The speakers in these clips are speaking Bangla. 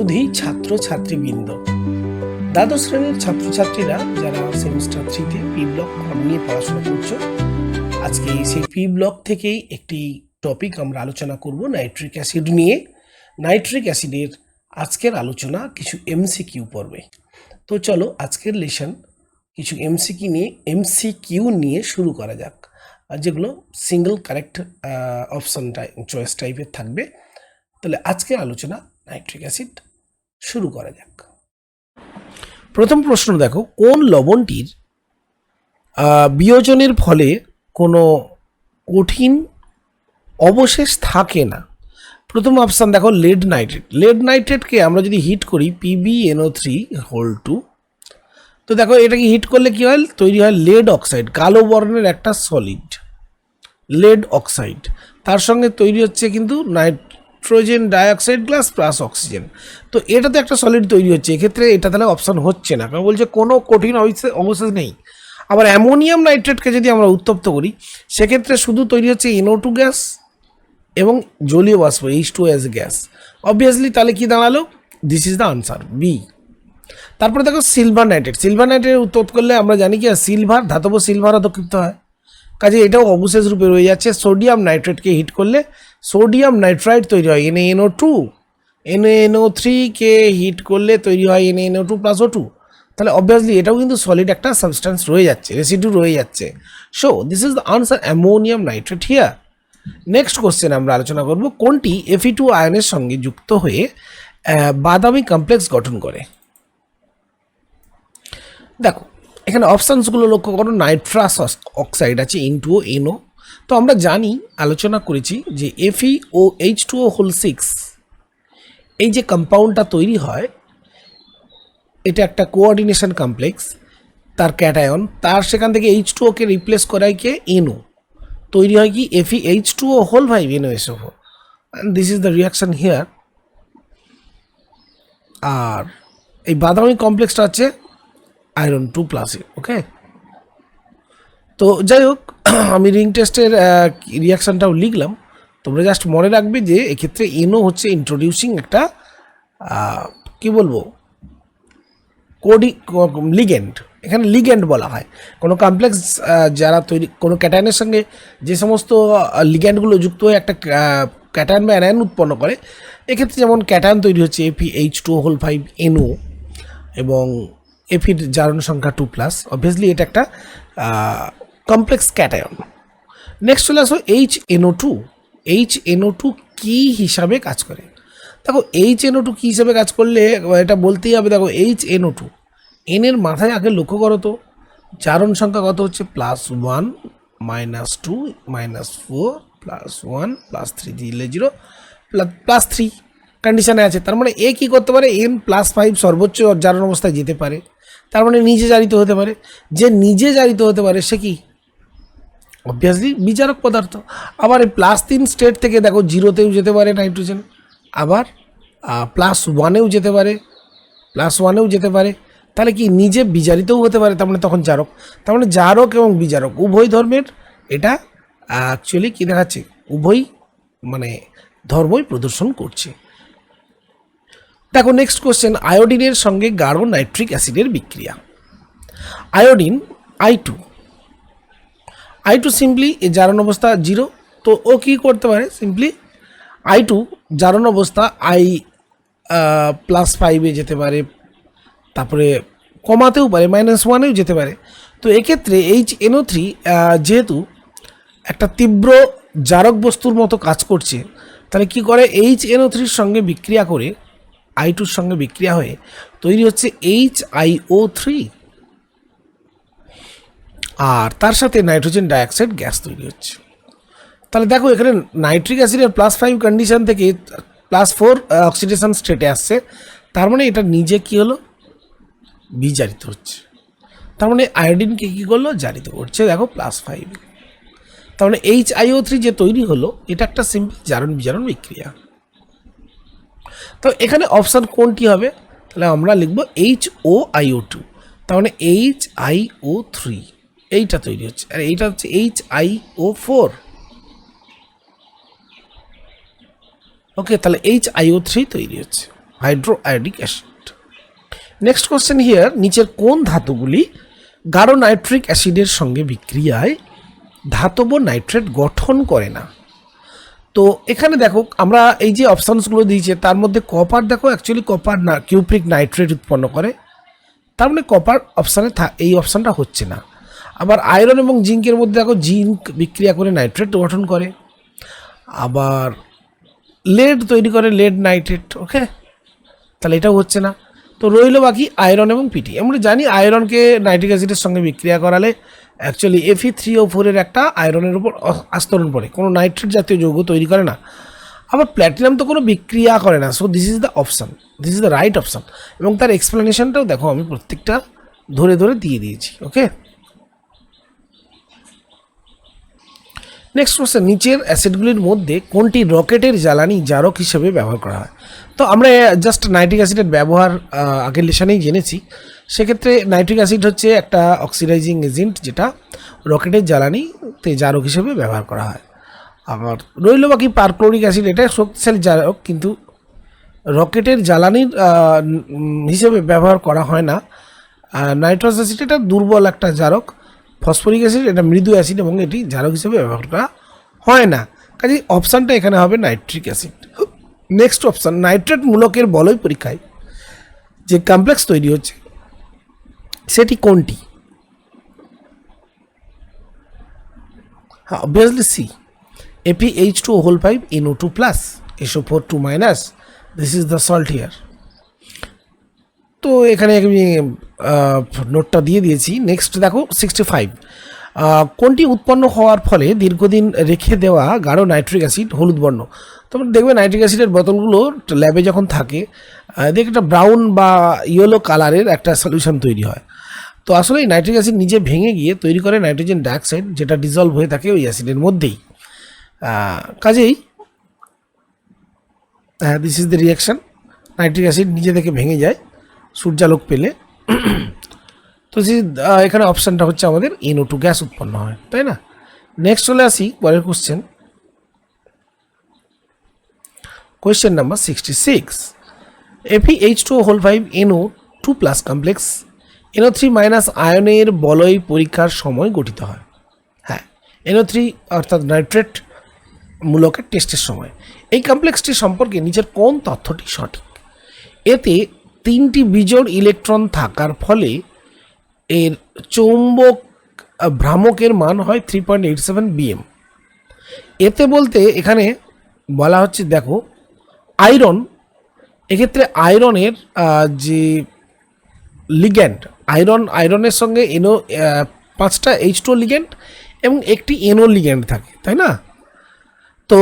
সুধী ছাত্রছাত্রীবৃন্দ, দ্বাদশ শ্রেণীর ছাত্রছাত্রীরা যারা সেমিস্টার 3-তে পি ব্লক নিয়ে পড়াশোনা করছো, আজকে সেই পি ব্লক থেকেই একটি টপিক আমরা আলোচনা করব নাইট্রিক অ্যাসিড নিয়ে। নাইট্রিক অ্যাসিডের আজকের আলোচনা কিছু এমসিকিউ পড়বে। তো চলো আজকের লেসন কিছু এমসিকিউ নিয়ে শুরু করা যাক, আর যেগুলো সিঙ্গেল কারেক্ট অপশন চয়েস টাইপের থাকবে। তাহলে আজকের আলোচনা নাইট্রিক অ্যাসিড শুরু করা যাক। প্রথম প্রশ্ন দেখো, কোন লবণটির বিয়োজনের ফলে কোনো কঠিন অবশেষ থাকে না? প্রথম অপশান দেখো লেড নাইট্রেট। লেড নাইট্রেটকে আমরা যদি হিট করি PbNO3(2), তো দেখো এটাকে হিট করলে কি হয়, তৈরি হয় লেড অক্সাইড, কালো বর্ণের একটা সলিড লেড অক্সাইড। তার সঙ্গে তৈরি হচ্ছে কিন্তু nitrogen dioxide gas plus oxygen. তো এটাতে একটা সলিড তৈরি হচ্ছে, এক্ষেত্রে এটা তাহলে অপশান হচ্ছে না, কারণ বলছে কোনো কঠিন অবশেষ নেই। আবার অ্যামোনিয়াম নাইট্রেটকে যদি আমরা উত্তপ্ত করি, সেক্ষেত্রে শুধু তৈরি হচ্ছে NO2 গ্যাস এবং জলীয় বাষ্প H2O গ্যাস। অবভিয়াসলি তাহলে কি দাঁড়ালো, this is the answer B. তারপরে দেখো সিলভার নাইট্রেট। সিলভার নাইট্রেট উত্তপ্ত করলে আমরা জানি কি সিলভার, ধাতব সিলভার অতক্ষিপ্ত হয়, কাজে এটাও অবশেষ রূপে রয়ে যাচ্ছে। সোডিয়াম নাইট্রেটকে হিট করলে সোডিয়াম নাইট্রাইট তৈরি হয় NaNO2। NaNO3কে হিট করলে তৈরি হয় NaNO2+O2। তাহলে অবভিয়াসলি এটাও কিন্তু সলিড একটা সাবস্টেন্স রয়ে যাচ্ছে, রেসিডিউ রয়ে যাচ্ছে। So this is the answer ammonium nitrate here. Next question আমরা আলোচনা করব, কোনটি Fe2 আয়নের সঙ্গে যুক্ত হয়ে বাদামি কমপ্লেক্স গঠন করে? দেখো এখানে অপশানসগুলো লক্ষ্য করো, নাইট্রাস অক্সাইড আছে N2O NO। তো আমরা জানি, আলোচনা করেছি যে FeOH2O6 এই যে কম্পাউন্ডটা তৈরি হয়, এটা একটা কোঅর্ডিনেশন কমপ্লেক্স, তার ক্যাটায়ন, তার সেখান থেকে H2O কে রিপ্লেস করায় কে NO, তৈরি হয় কি FeH2O5 NOSO4। This is the reaction here. আর এই বাদামি কমপ্লেক্সটা হচ্ছে আয়রন 2+। ওকে, তো যাই হোক, আমি রিং টেস্টের রিয়াকশানটাও লিখলাম, তোমরা জাস্ট মনে রাখবে যে এক্ষেত্রে NO হচ্ছে ইন্ট্রোডিউসিং একটা কি বলবো লিগ্যান্ড। এখানে লিগ্যান্ড বলা হয় কোনো কমপ্লেক্স যারা তৈরি, কোনো ক্যাটায়নের সঙ্গে যে সমস্ত লিগ্যান্ডগুলো যুক্ত হয়ে একটা ক্যাটায়ন বা অ্যানায়ন উৎপন্ন করে। এক্ষেত্রে যেমন ক্যাটায়ন তৈরি হচ্ছে FeH2O5 NO এবং Feর জারণ সংখ্যা 2+। অবভিয়াসলি এটা একটা কমপ্লেক্স ক্যাটায়ন। নেক্সট চলে আসো HNO2। HNO2 কী হিসাবে কাজ করে? দেখো HNO2 কী হিসাবে কাজ করলে এটা বলতেই হবে। দেখো HNO2 এর মাথায় আগে লক্ষ্য করো তো, জারণ সংখ্যা কত হচ্ছে +1 -2 -4 +1 +3 দিলে 0 +3 কন্ডিশনে আছে। তার মানে এ কী করতে পারে, N+5 সর্বোচ্চ জারণ অবস্থায় যেতে পারে, তার মানে নিজে জারিত হতে পারে। যে নিজে জারিত হতে পারে সে কি, অবভিয়াসলি বিজারক পদার্থ। আবার এই +3 স্টেট থেকে দেখো 0তেও যেতে পারে নাইট্রোজেন, আবার +1এও যেতে পারে, +1এও যেতে পারে। তাহলে কি নিজে বিজারিতও হতে পারে, তার মানে তখন জারক। তার মানে জারক এবং বিজারক উভয় ধর্মের এটা অ্যাকচুয়ালি কী দেখাচ্ছে, উভয় মানে ধর্মই প্রদর্শন করছে। দেখো নেক্সট কোশ্চেন, আয়োডিনের সঙ্গে গাঢ় নাইট্রিক অ্যাসিডের বিক্রিয়া। আয়োডিন I2 সিম্পলি জারণ অবস্থা 0, তো ও কী করতে পারে, সিম্পলি I2 জারণ অবস্থা I+5-এ যেতে পারে, তারপরে কমাতেও পারে, -1এও যেতে পারে। তো এক্ষেত্রে HNO3 যেহেতু একটা তীব্র জারক বস্তুর মতো কাজ করছে, তাহলে কি করে, HNO3-র সঙ্গে বিক্রিয়া করে I2-র সঙ্গে বিক্রিয়া হয়ে তৈরি হচ্ছে HiO3, আর তার সাথে নাইট্রোজেন ডাইঅক্সাইড গ্যাস তৈরি হচ্ছে। তাহলে দেখো এখানে নাইট্রিক অ্যাসিডের +5 কন্ডিশন থেকে +4 অক্সিডেশন স্টেটে আসছে, তার মানে এটা নিজে কি হলো, বিজারিত হচ্ছে। তার মানে আয়োডিনকে কী করলো, জারিত করছে, দেখো +5। তার মানে HiO3 যে তৈরি হলো, এটা একটা সিম্পল জারণ বিজারণ বিক্রিয়া। তো এখানে অপশান কোনটি হবে, তাহলে আমরা লিখব HOiO2। তার মানে HiO3 এইটা তৈরি হচ্ছে, আর এইটা হচ্ছে HiO4। ওকে, তাহলে HiO3 তৈরি হচ্ছে। হাইড্রোআয়োডিক অ্যাসিড। নেক্সট কোশ্চেন হিয়ার, নিচের কোন ধাতুগুলি গাঢ় নাইট্রিক অ্যাসিডের সঙ্গে বিক্রিয়ায় ধাতব নাইট্রেট গঠন করে না? তো এখানে দেখো আমরা এই যে অপশানসগুলো দিয়েছে তার মধ্যে কপার দেখো, অ্যাকচুয়ালি কপার না কিউপ্রিক নাইট্রেট উৎপন্ন করে, তার মানে কপার অপশানে এই অপশানটা হচ্ছে না। আবার আয়রন এবং জিঙ্কের মধ্যে দেখো জিঙ্ক বিক্রিয়া করে নাইট্রেট গঠন করে, আবার লেড তৈরি করে লেড নাইট্রেট, ওকে, তাহলে এটাও হচ্ছে না। তো রইল বাকি আয়রন এবং পিটি। আমরা জানি আয়রনকে নাইট্রিক অ্যাসিডের সঙ্গে বিক্রিয়া করালে অ্যাকচুয়ালি Fe3O4 একটা আয়রনের উপর আস্তরণ পড়ে, কোনো নাইট্রেট জাতীয় যৌগ তৈরি করে না। আবার প্ল্যাটিনাম তো কোনো বিক্রিয়া করে না। So this is the option, this is the right option. এবং তার এক্সপ্লেনেশনটাও দেখো আমি প্রত্যেকটা ধরে ধরে দিয়ে দিয়েছি, ওকে। নেক্সট কোশ্চেন, নিচের অ্যাসিডগুলির মধ্যে কোনটি রকেটের জ্বালানি জারক হিসেবে ব্যবহার করা হয়? তো আমরা জাস্ট নাইট্রিক অ্যাসিডের ব্যবহার আগের লেশনেই জেনেছি। সেক্ষেত্রে নাইট্রিক অ্যাসিড হচ্ছে একটা অক্সিডাইজিং এজেন্ট যেটা রকেটের জ্বালানিতে জারক হিসেবে ব্যবহার করা হয়। আবার রইল বাকি পারক্লোরিক অ্যাসিড, এটা শক্তিশালী জারক কিন্তু রকেটের জ্বালানির হিসেবে ব্যবহার করা হয় না। নাইট্রাস অ্যাসিড এটা দুর্বল একটা জারক। ফসফরিক অ্যাসিড এটা মৃদু অ্যাসিড এবং এটি জারক হিসেবে ব্যবহার করা হয় না। কাজে অপশানটা এখানে হবে nitric acid. Next option, nitrate মূলকের বলয় পরীক্ষায় যে কমপ্লেক্স তৈরি হচ্ছে সেটি কোনটি? হ্যাঁ, obviously C, ApH2O5 SO4 2-, this is the salt here. তো এখানে আমি নোটটা দিয়ে দিয়েছি। নেক্সট দেখো 65, কোনটি উৎপন্ন হওয়ার ফলে দীর্ঘদিন রেখে দেওয়া গাঢ় নাইট্রিক অ্যাসিড হলুদ বর্ণ? তোমরা দেখবে নাইট্রিক অ্যাসিডের বোতলগুলো ল্যাবে যখন থাকে দেখে একটা ব্রাউন বা ইয়েলো কালারের একটা সলিউশন তৈরি হয়। তো আসলে এই নাইট্রিক অ্যাসিড নিজে ভেঙে গিয়ে তৈরি করে নাইট্রোজেন ডাইঅক্সাইড, যেটা ডিজলভ হয়ে থাকে ওই অ্যাসিডের মধ্যেই। কাজেই this is the reaction, nitric acid নিজে থেকে ভেঙে যায় সূর্যালোক পেলে। তো এখানে অপশানটা হচ্ছে আমাদের NO2 গ্যাস উৎপন্ন হয়, তাই না? নেক্সট চলে আসি পরের question, question number 66, ApH2O5 NO2+ complex NO3- আয়নের বলয় পরীক্ষার সময় গঠিত হয়। হ্যাঁ, NO3 অর্থাৎ নাইট্রেট মূলকের টেস্টের সময়। এই কমপ্লেক্সটি সম্পর্কে নিচের কোন তথ্যটি সঠিক? এতে 3টি বিজোড় ইলেকট্রন থাকার ফলে এর চৌম্বক ভ্রামকের মান হয় 3.87 BM। এতে বলতে এখানে বলা হচ্ছে দেখো আয়রন, এক্ষেত্রে আয়রনের যে লিগ্যান্ড, আয়রনের সঙ্গে NO 5টা H2O লিগ্যান্ড এবং একটি NO লিগ্যান্ড থাকে, তাই না? তো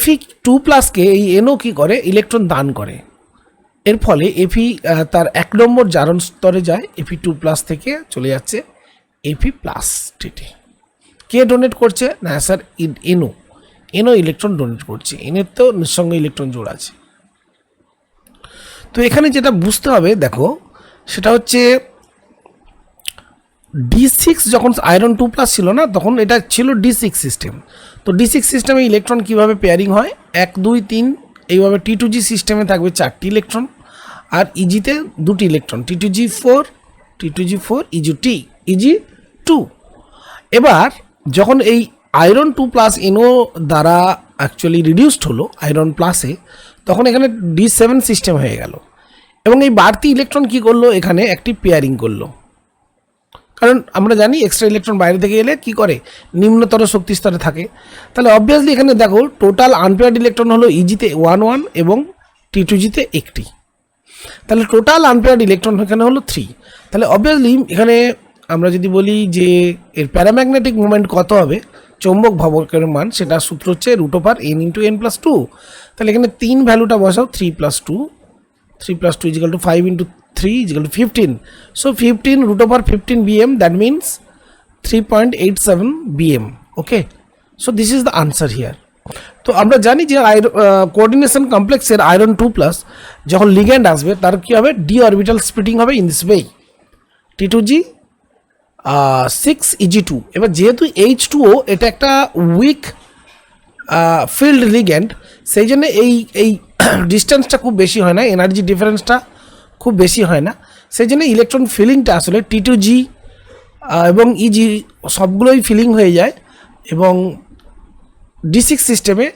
Fe2+কে এই NO কী করে, ইলেকট্রন দান করে। এর ফলে Fe তার 1 নম্বর জারণ স্তরে যায়, Fe2+ থেকে চলে যাচ্ছে Fe+ স্টেটে। কে ডোনেট করছে? না স্যার, NO ইলেকট্রন ডোনেট করছে। এর তো নিঃসঙ্গ ইলেকট্রন জোড় আছে। তো এখানে যেটা বুঝতে হবে দেখো সেটা হচ্ছে D6 যখন আয়রন 2+ ছিল না, তখন এটা ছিল D6 সিস্টেম। তো D6 সিস্টেমে ইলেকট্রন কীভাবে পেয়ারিং হয়, 1 2 3 এইভাবে। T2G সিস্টেমে থাকবে 4টি ইলেকট্রন, আর ইজিতে 2টি ইলেকট্রন, T2G4 Eg2। এবার যখন এই আয়রন 2+ NO দ্বারা অ্যাকচুয়ালি রিডিউসড হলো আয়রন প্লাসে, তখন এখানে D7 সিস্টেম হয়ে গেল এবং এই বাড়তি ইলেকট্রন কি করলো, এখানে একটি পেয়ারিং করলো। কারণ আমরা জানি এক্সট্রা ইলেকট্রন বাইরে থেকে এলে কি করে, নিম্নতর শক্তি স্তরে থাকে। তাহলে অবভিয়াসলি এখানে দেখো টোটাল আনপেয়ার্ড ইলেকট্রন হলো ইজিতে 1 1 এবং T2Gতে একটি। তাহলে টোটাল আনপেয়ার্ড ইলেকট্রন এখানে হলো 3। তাহলে অবভিয়াসলি এখানে আমরা যদি বলি যে এর প্যারাম্যাগনেটিক মুভমেন্ট কত হবে, চৌম্বক ভবকের মান, সেটা সূত্র হচ্ছে √n × n+2। তাহলে এখানে 3 ভ্যালুটা বসাও, 3 + 2 = 5 × 3 = 15। So 15 √15 BM, that means 3.87 BM. Okay, so this is the answer here. তো আমরা জানি যে কোঅর্ডিনেশন কমপ্লেক্সের আয়রন 2+ যখন লিগ্যান্ড আসবে তার কি হবে, ডি অরবিটাল স্প্লিটিং হবে in this way, T2G 6 Eg2। এবার যেহেতু H2O এটা একটা উইক ফিল্ড লিগ্যান্ড, সেই জন্য এই এই ডিস্টেন্সটা খুব বেশি হয় না, এনার্জি ডিফারেন্সটা খুব বেশি হয় না, সেই জন্য ইলেকট্রন ফিলিংটা আসলে T2G এবং EG সবগুলোই ফিলিং হয়ে যায় এবং D6 সিস্টেমে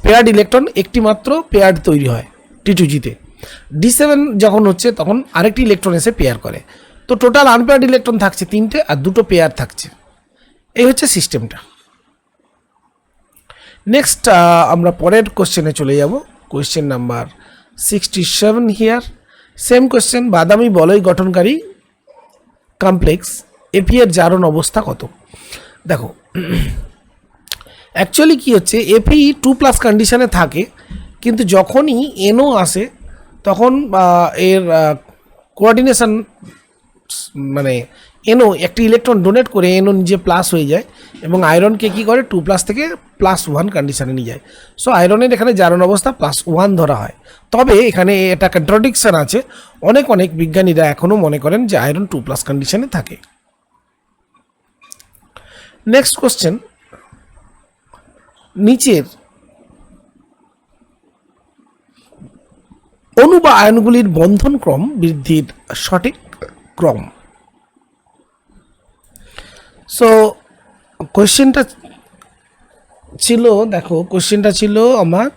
পেয়ার্ড ইলেকট্রন একটি মাত্র পেয়ার্ড তৈরি হয় T2Gতে। D7 যখন হচ্ছে তখন আরেকটি ইলেকট্রন এসে পেয়ার করে, তো টোটাল আনপেয়ার্ড ইলেকট্রন থাকছে 3টে আর 2টো পেয়ার থাকছে। এই হচ্ছে সিস্টেমটা। নেক্সট আমরা পরের কোশ্চেনে চলে যাব, question number 67 here. Same question, বাদামি বলয় গঠনকারী কমপ্লেক্স এপি এর জারণ অবস্থা কত? দেখো অ্যাকচুয়ালি কী হচ্ছে, এপি 2+ কন্ডিশনে থাকে, কিন্তু যখনই এনও আসে তখন এর কোঅর্ডিনেশন মানে এনও একটি ইলেকট্রন ডোনেট করে এনও নিজে প্লাস হয়ে যায় এবং আয়রনকে কী করে 2+ থেকে +1 কন্ডিশনে নিয়ে যায়। সো আয়রনের এখানে জারণ অবস্থা +1 ধরা হয়। তবে এখানে এটা কন্ট্রাডিকশন আছে, অনেক বিজ্ঞানীরা এখনও মনে করেন যে আয়রন 2+ কন্ডিশনে থাকে। নেক্সট কোশ্চেন, নিচের অণু বা আয়নগুলির বন্ধন ক্রম বৃদ্ধির সঠিক ক্রম। সো কোশ্চেনটা ছিল, দেখো কোশ্চেনটা ছিল আমার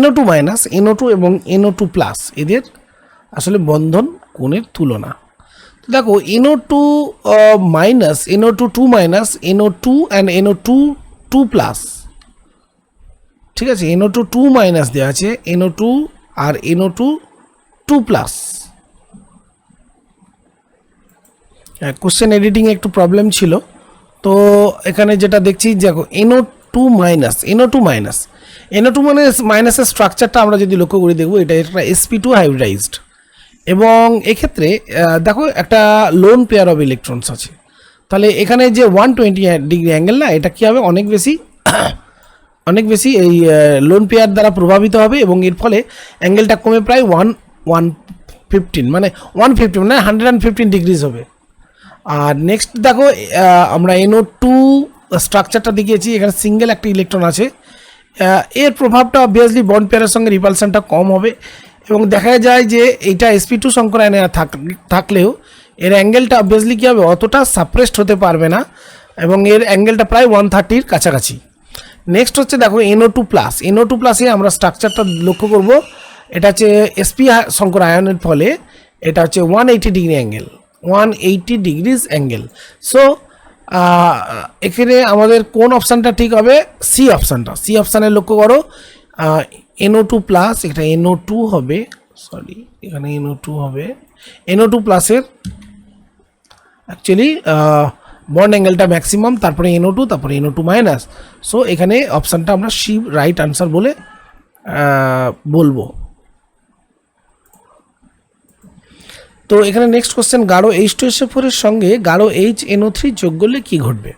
NO2 মাইনাস NO2 এবং NO2+ এদের আসলে বন্ধন কোণের তুলনা। তো দেখো NO2 minus NO2 minus NO2 and NO2 2+, ঠিক আছে, NO2 মাইনাস দেওয়া আছে, NO2 আর NO2 2+। কোশ্চেন এডিটিংয়ে একটু প্রবলেম ছিল, তো এখানে যেটা দেখছি দেখো NO2 মাইনাসের স্ট্রাকচারটা আমরা যদি লক্ষ্য করে দেখবো, এটা একটা sp2 হাইব্রিডাইজড এবং এক্ষেত্রে দেখো একটা লোন পেয়ার অফ ইলেকট্রনস আছে, তাহলে এখানে যে 120 অ্যাঙ্গেল না, এটা কী হবে অনেক বেশি এই লোন পেয়ার দ্বারা প্রভাবিত হবে এবং এর ফলে অ্যাঙ্গেলটা কমে প্রায় 115 মানে 115 ডিগ্রিজ হবে। আর নেক্সট দেখো আমরা NO2 স্ট্রাকচারটা দেখিয়েছি, এখানে সিঙ্গেল একটা ইলেকট্রন আছে, এর প্রভাবটা অবভিয়াসলি বন্ড পেয়ারের সঙ্গে রিপালশনটা কম হবে এবং দেখা যায় যে এইটা sp2 সংকর আয়নে থাকলেও এর অ্যাঙ্গেলটা অবভিয়াসলি কী হবে, অতটা সাপ্রেসড হতে পারবে না এবং এর অ্যাঙ্গেলটা প্রায় 130-র কাছাকাছি। নেক্সট হচ্ছে দেখো NO2+-এ আমরা স্ট্রাকচারটা লক্ষ্য করব, এটা হচ্ছে sp সংকর আয়নের ফলে এটা হচ্ছে 180 ডিগ্রিজ অ্যাঙ্গেল। সো এখানে আমাদের কোন অপশানটা ঠিক হবে? সি অপশানে লক্ষ্য করো, NO2+, এটা NO2 হবে, সরি এখানে NO2 হবে, NO2+-এর অ্যাকচুয়ালি বন্ড অ্যাঙ্গেলটা ম্যাক্সিমাম, তারপরে NO2, তারপরে NO2 মাইনাস। সো এখানে অপশানটা আমরা সি রাইট আনসার বলে বলবো। তো এখানে নেক্সট কোশ্চেন, গাঢ় H2SO4 এর সঙ্গে গাঢ় HNO3 যোগ করলে কী ঘটবে?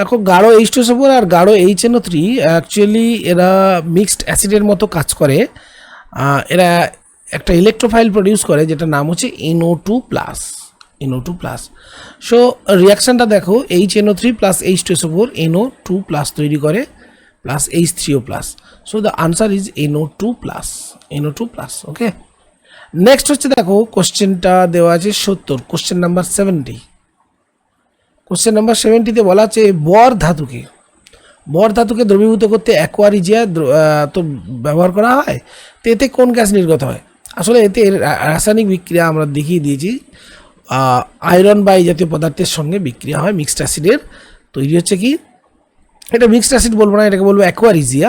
এখন গাঢ় H2SO4 আর গাঢ় HNO3 অ্যাকচুয়ালি এরা মিক্সড অ্যাসিডের মতো কাজ করে, এরা একটা ইলেকট্রোফাইল প্রডিউস করে যেটার নাম হচ্ছে NO2+। সো রিয়াকশানটা দেখো, HNO3 প্লাস H2SO4 NO2+ তৈরি করে plus H3O+। So the answer is NO2+। Okay, next হচ্ছে দেখো কোশ্চেনটা দেওয়া আছে 70, কোশ্চেন নাম্বার 70। কোশ্চেন নাম্বার 70-তে বলা আছে বর ধাতুকে দ্রবীভূত করতে অ্যাকোয়া রিজিয়া তো ব্যবহার করা হয়, তো এতে কোন গ্যাস নির্গত হয়? আসলে এতে রাসায়নিক বিক্রিয়া আমরা দেখিয়ে দিয়েছি, আয়রন বা এই জাতীয় পদার্থের সঙ্গে বিক্রিয়া হয়, মিক্সড অ্যাসিডের তৈরি হচ্ছে কি, এটা মিক্সড অ্যাসিড বলবো না, এটাকে বলবো অ্যাকোয়া রিজিয়া,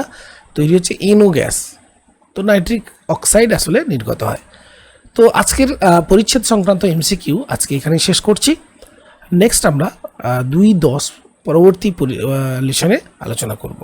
তৈরি হচ্ছে NO গ্যাস, তো নাইট্রিক অক্সাইড আসলে নির্গত হয়। তো আজকের পরিচ্ছেদ সংক্রান্ত MCQ আজকে এখানেই শেষ করছি। নেক্সট আমরা 2-10 পরবর্তী লেসনে আলোচনা করব।